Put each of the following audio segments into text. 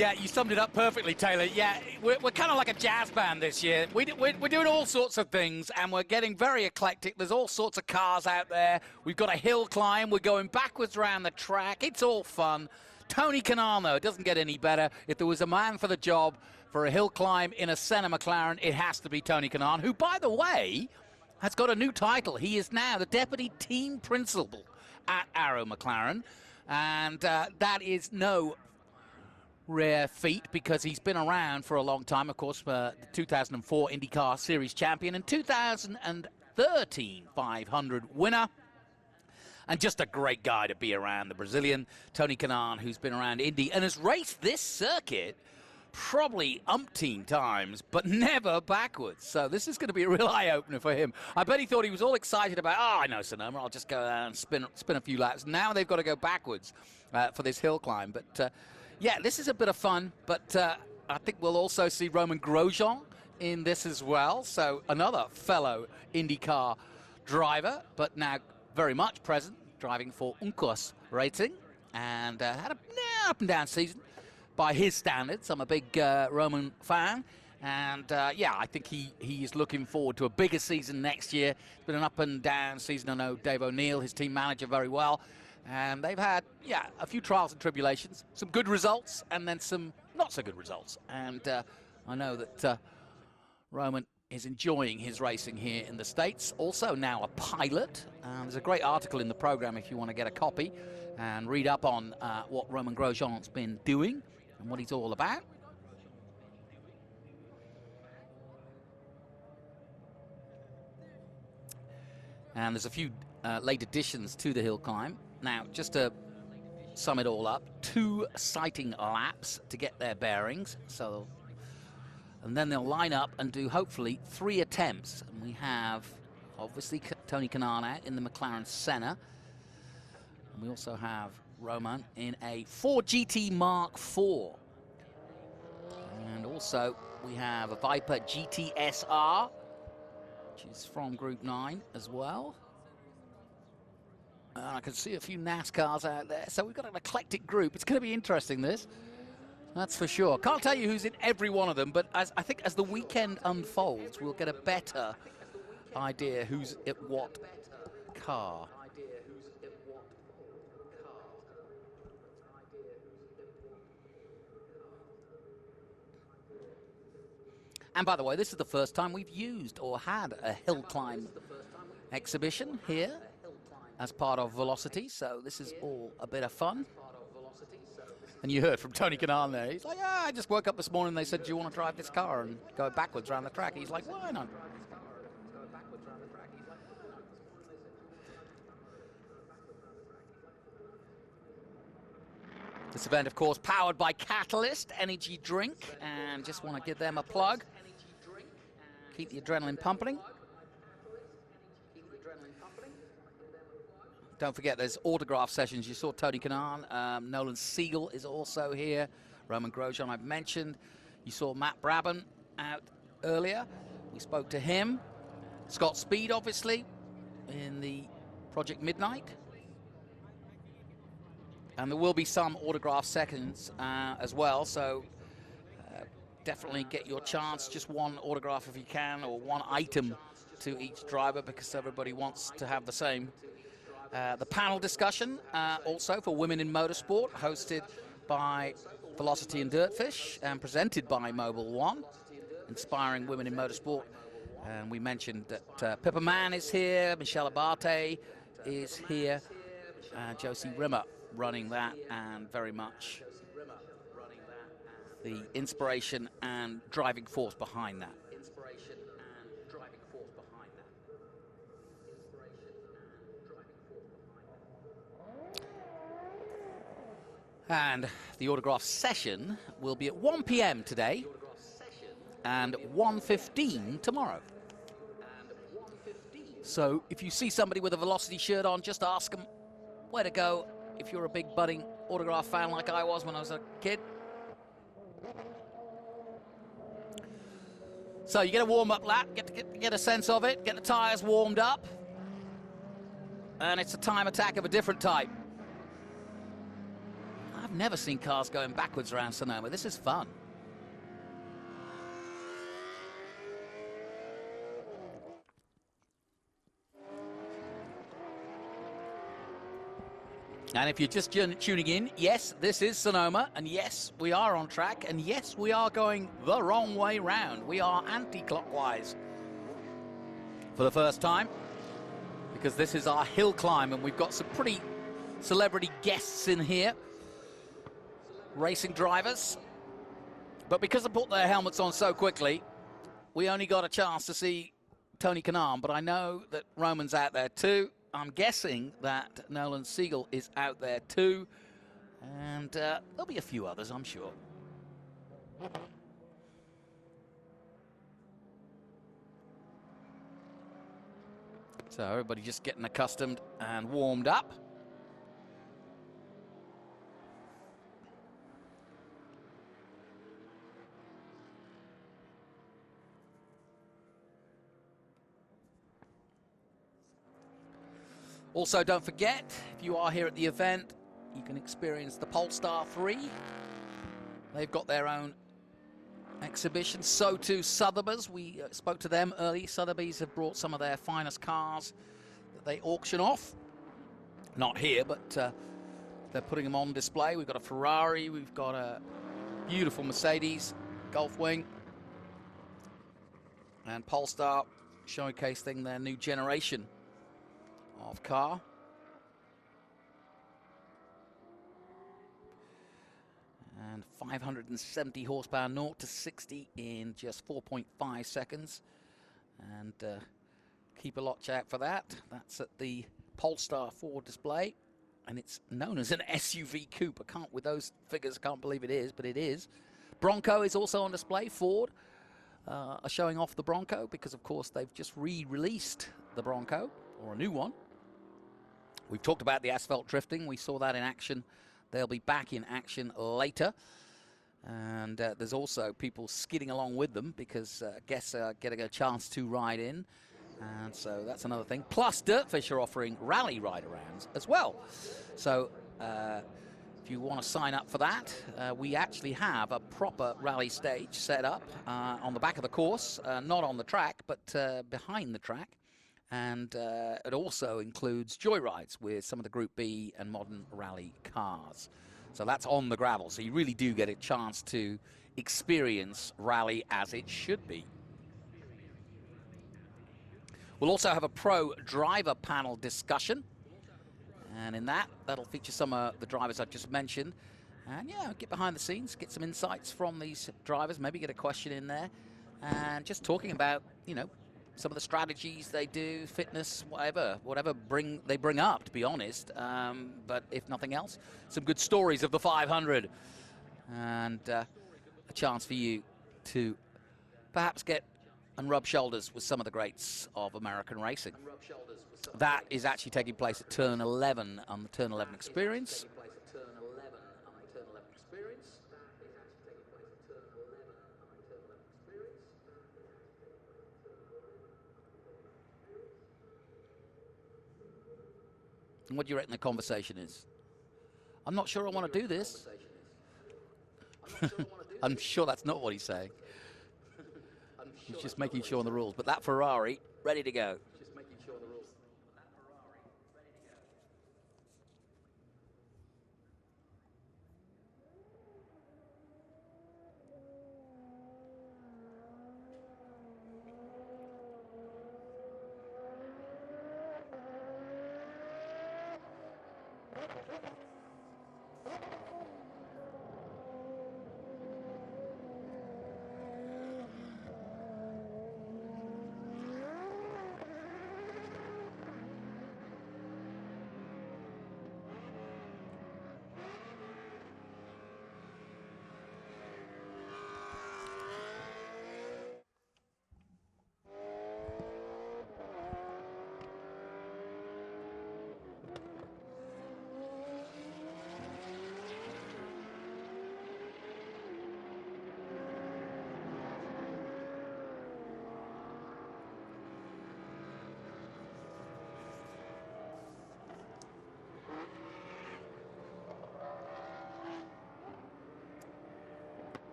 Yeah, you summed it up perfectly, Taylor. Yeah, we're kind of like a jazz band this year. We're doing all sorts of things, and we're getting very eclectic. There's all sorts of cars out there. We've got a hill climb. We're going backwards around the track. It's all fun. Tony Kanaan, though, it doesn't get any better. If there was a man for the job for a hill climb in a Senna Mclaren, it has to be Tony Kanaan, who, by the way, has got a new title. He is now the Deputy Team Principal at Arrow McLaren, and that is no rare feat because he's been around for a long time. Of course, the 2004 IndyCar Series champion and 2013 500 winner. And just a great guy to be around, the Brazilian Tony Kanaan, who's been around Indy and has raced this circuit probably umpteen times, but never backwards. So this is going to be a real eye-opener for him. I bet he thought he was all excited about, I know Sonoma, I'll just go and spin a few laps. Now they've got to go backwards for this hill climb. But, yeah, this is a bit of fun, but I think we'll also see Roman Grosjean in this as well. So another fellow IndyCar driver, but now very much present, driving for Uncos Racing, and had a up-and-down season by his standards. I'm a big Roman fan, and yeah, I think he is looking forward to a bigger season next year. It's been an up-and-down season. I know Dave O'Neill, his team manager, very well, and they've had, yeah, a few trials and tribulations, some good results, and then some not-so-good results, and I know that Roman is enjoying his racing here in the States. Also now a pilot. There's a great article in the program if you want to get a copy and read up on what Roman Grosjean's been doing and what he's all about. And there's a few late additions to the hill climb. Now, just to sum it all up, 2 sighting laps to get their bearings. So, and then they'll line up and do hopefully 3 attempts. And we have obviously Tony Kanaan out in the McLaren Senna. And we also have Roman in a Ford GT Mark IV. And also we have a Viper GT SR, which is from Group 9 as well. I can see a few NASCARs out there. So we've got an eclectic group. It's going to be interesting, this. That's for sure. Can't tell you who's in every one of them, but I think as the weekend unfolds, we'll get a better idea who's at what car. And by the way, this is the first time we've used or had a hill climb exhibition here as part of Velocity, so this is all a bit of fun. And you heard from Tony Kanaan there. He's like, yeah, I just woke up this morning and they said, do you want to drive this car and go backwards around the track? He's like, why not? This event, of course, powered by Catalyst Energy Drink, and just want to give them a plug. Keep the adrenaline pumping. Don't forget, there's autograph sessions. You saw Tony Kanaan. Nolan Siegel is also here. Roman Grosjean, I've mentioned. You saw Matt Brabham out earlier. We spoke to him. Scott Speed, obviously, in the Project Midnight. And there will be some autograph sessions as well, so definitely get your chance. Just one autograph if you can, or one item to each driver, because everybody wants to have the same. The panel discussion, also for Women in Motorsport, hosted by Velocity and Dirtfish and presented by Mobil One, inspiring women in motorsport. And we mentioned that Pippa Mann is here, Michelle Abate is here, Josie Rimmer running that, and very much the inspiration and driving force behind that. And the autograph session will be at 1 p.m. today and 1:15 tomorrow. So if you see somebody with a Velocity shirt on, just ask them where to go if you're a big budding autograph fan like I was when I was a kid. So you get a warm-up lap, get a sense of it, get the tires warmed up, and it's a time attack of a different type. I've never seen cars going backwards around Sonoma. This is fun. And if you're just tuning in, yes, this is Sonoma, and yes, we are on track, and yes, we are going the wrong way round. We are anti-clockwise for the first time, because this is our hill climb, and we've got some pretty celebrity guests in here, racing drivers. But because they put their helmets on so quickly, we only got a chance to see Tony Kanaan, but I know that Roman's out there too. I'm guessing that Nolan Siegel is out there too, and there'll be a few others, I'm sure. So everybody just getting accustomed and warmed up. Also, don't forget, if you are here at the event, you can experience the Polestar 3. They've got their own exhibition. So too Sotheby's. We spoke to them early. Sotheby's have brought some of their finest cars that they auction off. Not here, but they're putting them on display. We've got a Ferrari. We've got a beautiful Mercedes Golf Wing. And Polestar showcasing their new generation of car. And 570 horsepower, 0 to 60 in just 4.5 seconds. And keep a watch out for that. That's at the Polestar 4 display. And it's known as an SUV coupe. I can't, with those figures, I can't believe it is, but it is. Bronco is also on display. Ford are showing off the Bronco because, of course, they've just re-released the Bronco, or a new one. We've talked about the asphalt drifting. We saw that in action. They'll be back in action later. And there's also people skidding along with them because guests are getting a chance to ride in. And so that's another thing. Plus, Dirtfish are offering rally ride-arounds as well. So if you want to sign up for that, we actually have a proper rally stage set up on the back of the course, not on the track, but behind the track. And it also includes joyrides with some of the Group B and modern rally cars. So that's on the gravel. So you really do get a chance to experience rally as it should be. We'll also have a pro driver panel discussion. And in that, that'll feature some of the drivers I've just mentioned. And yeah, get behind the scenes, get some insights from these drivers, maybe get a question in there. And just talking about, you know, some of the strategies they do, fitness, whatever they bring up, to be honest. But if nothing else, some good stories of the 500. And a chance for you to perhaps get and rub shoulders with some of the greats of American racing. That is actually taking place at Turn 11 on the Turn 11 Experience. And what do you reckon the conversation is? I'm not sure I want to do this. I'm sure that's not what he's saying. He's just making sure on the rules. But that Ferrari, ready to go.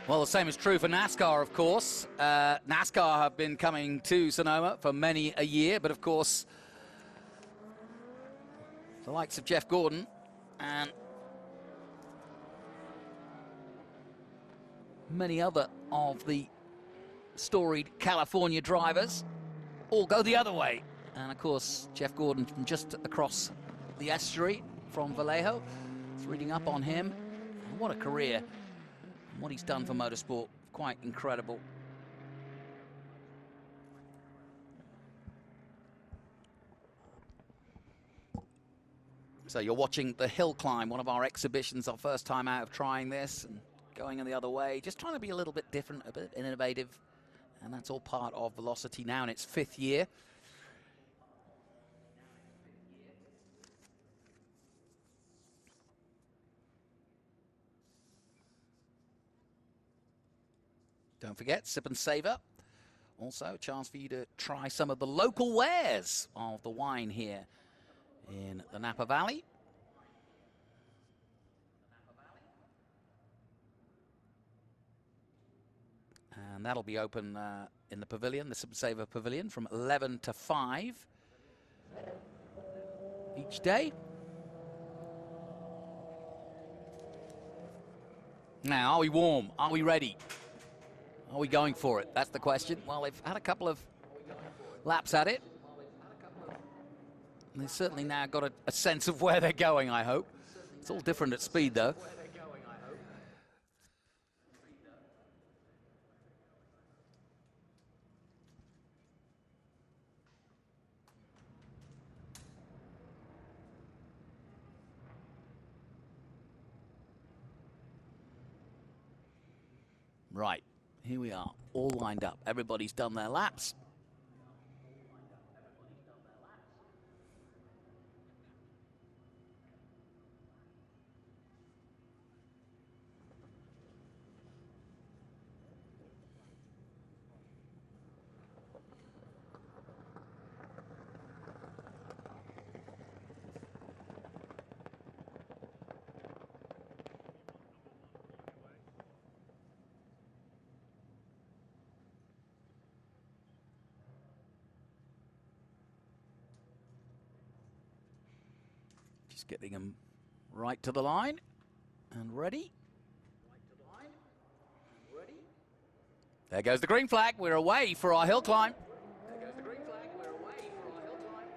Well, the same is true for NASCAR, of course. NASCAR have been coming to Sonoma for many a year, but of course, the likes of Jeff Gordon and many other of the storied California drivers all go the other way. And of course, Jeff Gordon from just across the estuary from Vallejo. It's reading up on him. And what a career. What he's done for motorsport, quite incredible. So you're watching the hill climb, one of our exhibitions, our first time out of trying this and going in the other way, just trying to be a little bit different, a bit innovative, and that's all part of Velocity now in its 5th year. Don't forget, sip and savor. Also, a chance for you to try some of the local wares of the wine here in the Napa Valley. And that'll be open in the pavilion, the Sip and Savor Pavilion, from 11 to 5 each day. Now, are we warm? Are we ready? Are we going for it? That's the question. Well, they've had a couple of laps at it. And they've certainly now got a sense of where they're going, I hope. It's all different at speed, though. Right. Here we are, all lined up. Everybody's done their laps. Just getting them right to the line and ready. There goes the green flag. We're away for our hill climb. There goes the green flag. We're away for our hill climb.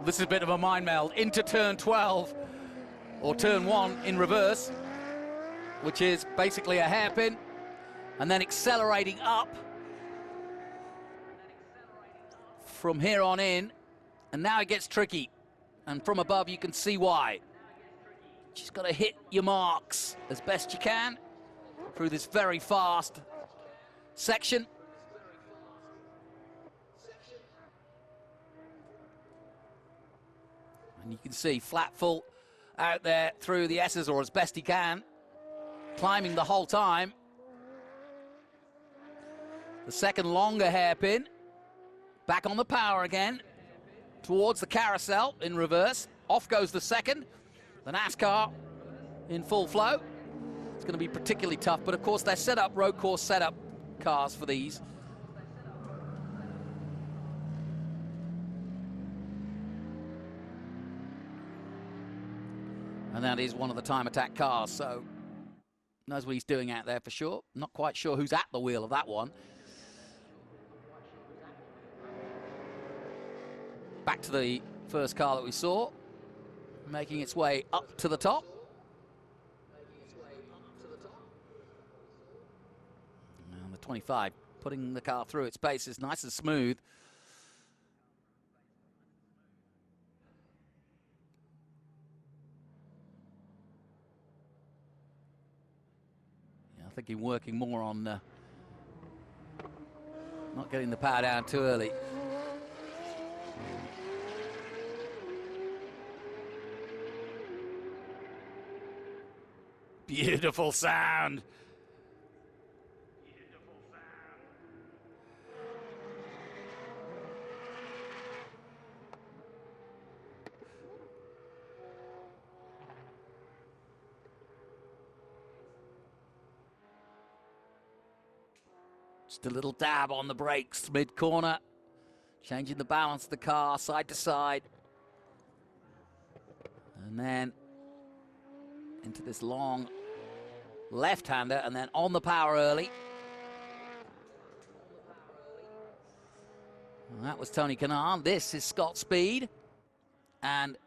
This is a bit of a mind meld into turn 12 or turn 1 in reverse, which is basically a hairpin, and then accelerating up from here on in, and now it gets tricky, and from above you can see why. Just got to hit your marks as best you can through this very fast section. And you can see flat full out there through the S's, or as best he can, climbing the whole time. The second longer hairpin, back on the power again, towards the carousel in reverse. Off goes the second. The NASCAR in full flow. It's going to be particularly tough, but of course they're set up, road course setup cars for these. And that is one of the time attack cars, so knows what he's doing out there for sure. Not quite sure who's at the wheel of that one. Back to the first car that we saw, making its way up to the top. And the 25 putting the car through its paces nice and smooth. Yeah, I think he's working more on not getting the power down too early. Beautiful sound. Beautiful sound. Just a little dab on the brakes mid-corner, changing the balance of the car side to side. And then into this long left-hander, and then on the power early. And that was Tony Kanaan. This is Scott Speed. And,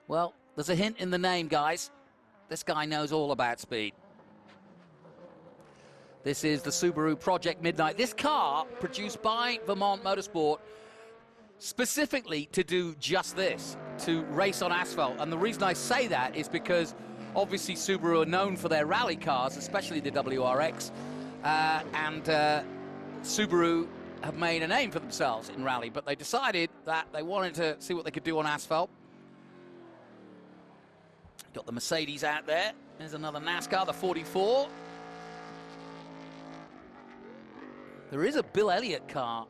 well, there's a hint in the name, guys. This guy knows all about speed. This is the Subaru Project Midnight. This car, produced by Vermont Motorsport, specifically to do just this, to race on asphalt. And the reason I say that is because, obviously, Subaru are known for their rally cars, especially the WRX. Subaru have made a name for themselves in rally, but they decided that they wanted to see what they could do on asphalt. Got the Mercedes out there. There's another NASCAR, the 44. There is a Bill Elliott car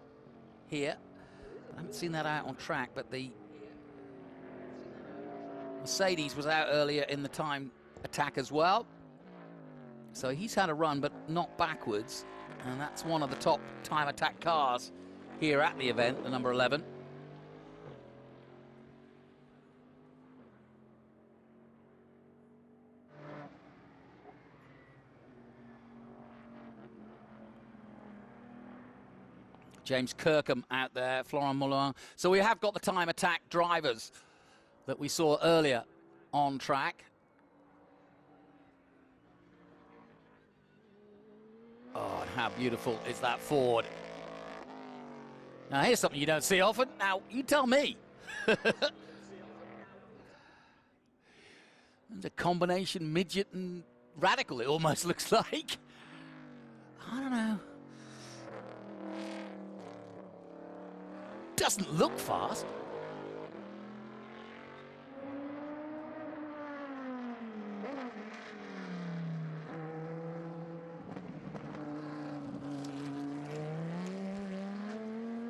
here. I haven't seen that out on track, but the Mercedes was out earlier in the time attack as well. So he's had a run, but not backwards. And that's one of the top time attack cars here at the event, the number 11. James Kirkham out there, Florent Moulin. So we have got the time attack drivers that we saw earlier on track. Oh, and how beautiful is that Ford? Now, here's something you don't see often. Now, you tell me. There's a combination midget and radical, it almost looks like. I don't know. Doesn't look fast.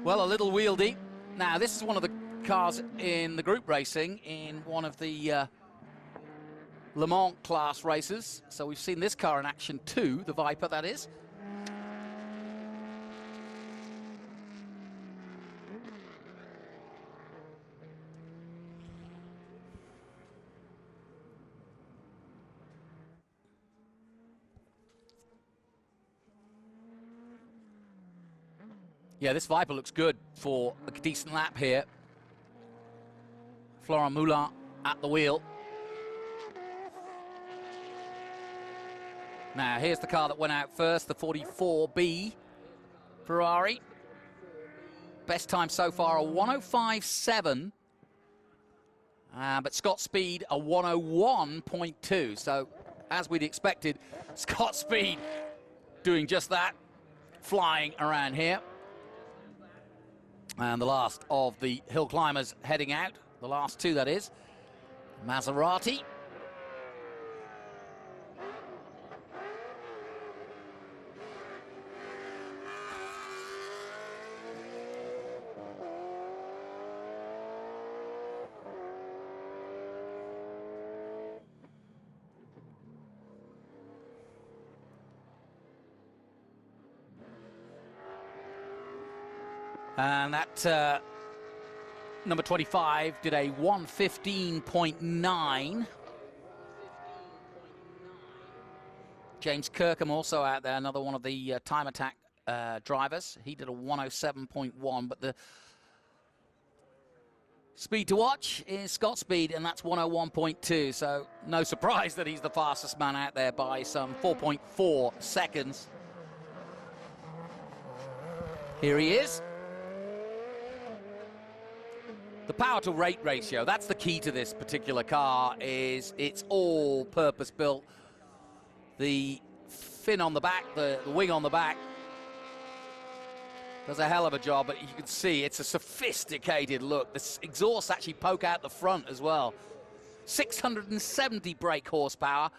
Well, a little wieldy. Now, this is one of the cars in the group racing in one of the Le Mans class races. So we've seen this car in action too, the Viper, that is. Yeah, this Viper looks good for a decent lap here. Florent Moulin at the wheel. Now, here's the car that went out first, the 44B Ferrari. Best time so far, a 105.7. But Scott Speed, a 101.2. So, as we'd expected, Scott Speed doing just that, flying around here. And the last of the hill climbers heading out, the last two, that is. Maserati. And that number 25 did a 115.9. James Kirkham also out there, another one of the time attack drivers. He did a 107.1, but the speed to watch is Scott Speed, and that's 101.2. So no surprise that he's the fastest man out there by some 4.4 seconds. Here he is. The power to rate ratio, that's the key to this particular car, is it's all purpose built. The fin on the back, the wing on the back, does a hell of a job, but you can see it's a sophisticated look. The exhausts actually poke out the front as well. 670 brake horsepower.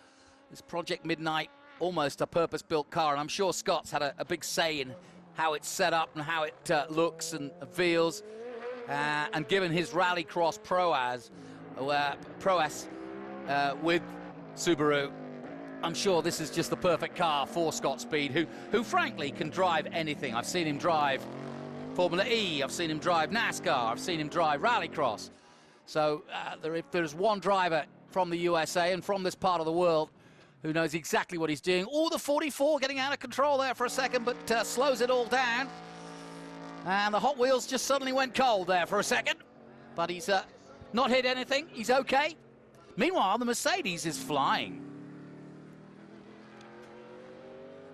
This Project Midnight, almost a purpose-built car, and I'm sure Scott's had a big say in how it's set up and how it looks and feels. And given his rallycross prowess with Subaru, I'm sure this is just the perfect car for Scott Speed, who frankly can drive anything. I've seen him drive Formula E, I've seen him drive NASCAR, I've seen him drive Rallycross. So if there's one driver from the USA and from this part of the world who knows exactly what he's doing. Oh, the 44 getting out of control there for a second, but slows it all down. And the Hot Wheels just suddenly went cold there for a second. But he's not hit anything. He's okay. Meanwhile, the Mercedes is flying.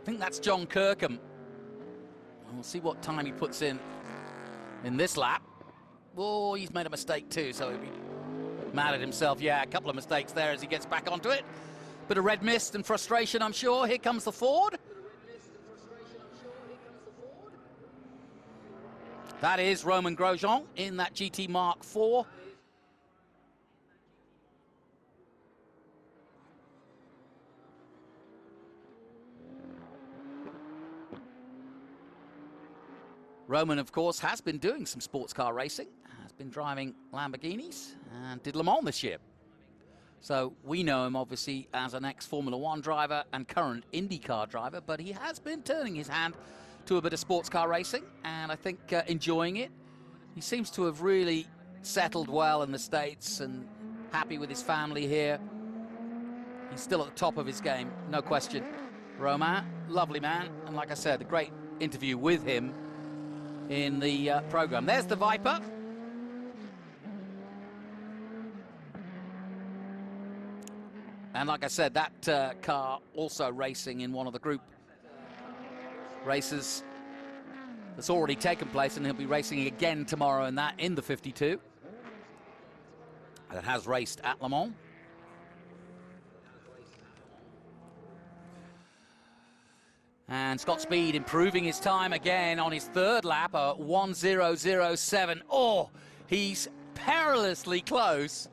I think that's John Kirkham. We'll see what time he puts in this lap. Oh, he's made a mistake too, so he'll be mad at himself. Yeah, a couple of mistakes there as he gets back onto it. Bit of red mist and frustration, I'm sure. Here comes the Ford. That is Romain Grosjean in that GT Mark IV. Romain, of course, has been doing some sports car racing, has been driving Lamborghinis, and did Le Mans this year. So we know him, obviously, as an ex-Formula One driver and current IndyCar driver, but he has been turning his hand to a bit of sports car racing, and I think enjoying it. He seems to have really settled well in the States and happy with his family here. He's still at the top of his game, no question. Romain, lovely man, and like I said, a great interview with him in the program. There's the Viper. And like I said, that car also racing in one of the group races that's already taken place, and he'll be racing again tomorrow in the 52. That has raced at Le Mans. And Scott Speed improving his time again on his third lap, 1:0:07. Oh, he's perilously close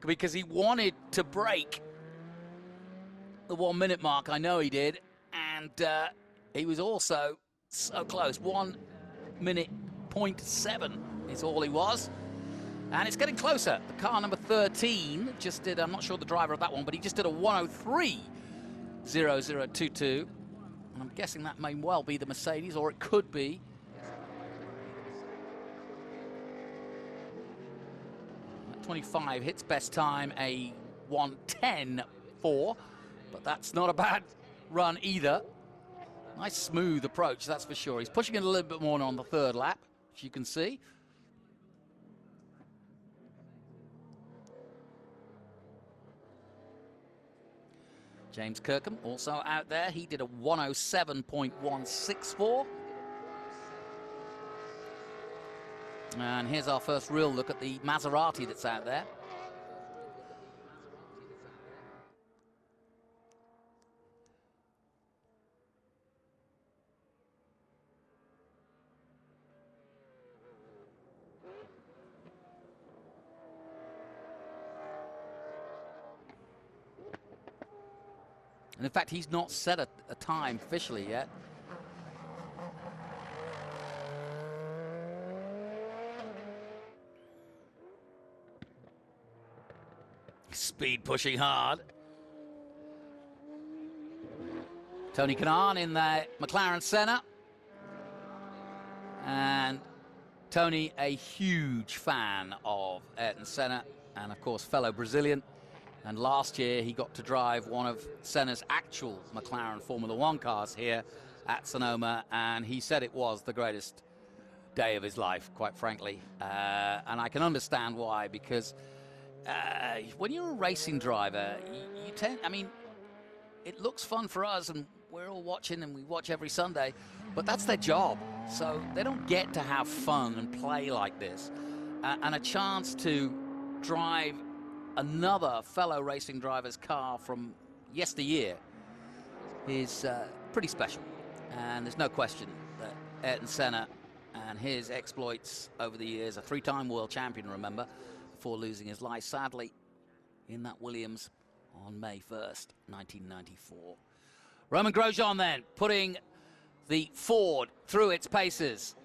because he wanted to break the 1 minute mark. I know he did. And he was also so close. 1 minute 0.7 is all he was. And it's getting closer. The car number 13 just did, I'm not sure the driver of that one, but he just did a 1:03:0022. And I'm guessing that may well be the Mercedes, or it could be. At 25 hits best time, a 1:10.4, but that's not a bad run either. Nice smooth approach, that's for sure. He's pushing it a little bit more on the third lap, as you can see. James Kirkham also out there. He did a 1:07.164. And here's our first real look at the Maserati that's out there. And in fact, he's not set a time officially yet. Speed pushing hard. Tony Kanaan in the McLaren Senna. And Tony, a huge fan of Ayrton Senna, and of course, fellow Brazilian. And last year, he got to drive one of Senna's actual McLaren Formula One cars here at Sonoma, and he said it was the greatest day of his life, quite frankly. And I can understand why, because when you're a racing driver, you tend, I mean, it looks fun for us, and we're all watching, and we watch every Sunday, but that's their job. So they don't get to have fun and play like this. And a chance to drive another fellow racing driver's car from yesteryear is pretty special. And there's no question that Ayrton Senna and his exploits over the years, a three-time world champion, remember, before losing his life, sadly, in that Williams on May 1st, 1994. Romain Grosjean then, putting the Ford through its paces.